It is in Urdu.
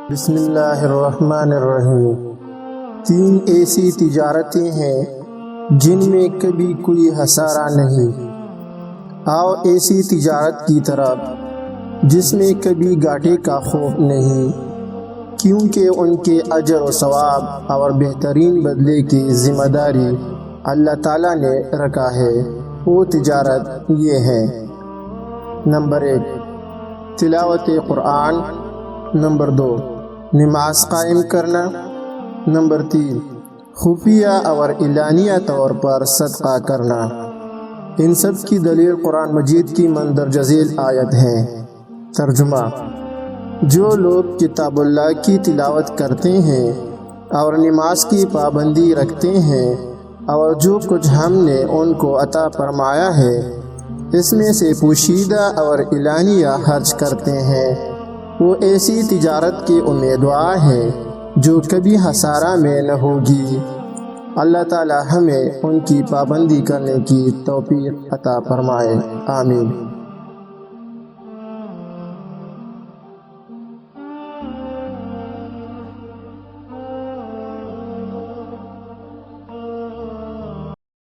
بسم اللہ الرحمن الرحیم۔ 3 ایسی تجارتیں ہیں جن میں کبھی کوئی خسارہ نہیں۔ آؤ ایسی تجارت کی طرف جس میں کبھی گھاٹے کا خوف نہیں، کیونکہ ان کے اجر و ثواب اور بہترین بدلے کی ذمہ داری اللہ تعالیٰ نے رکھا ہے۔ وہ تجارت یہ ہے: نمبر 1، تلاوت قرآن۔ نمبر 2، نماز قائم کرنا۔ نمبر 3، خفیہ اور اعلانیہ طور پر صدقہ کرنا۔ ان سب کی دلیل قرآن مجید کی مندرجہ ذیل آیت ہے۔ ترجمہ: جو لوگ کتاب اللہ کی تلاوت کرتے ہیں اور نماز کی پابندی رکھتے ہیں اور جو کچھ ہم نے ان کو عطا فرمایا ہے اس میں سے پوشیدہ اور اعلانیہ خرچ کرتے ہیں، وہ ایسی تجارت کے امیدوار ہیں جو کبھی خسارہ میں نہ ہوگی۔ اللہ تعالی ہمیں ان کی پابندی کرنے کی توفیق عطا فرمائے، آمین۔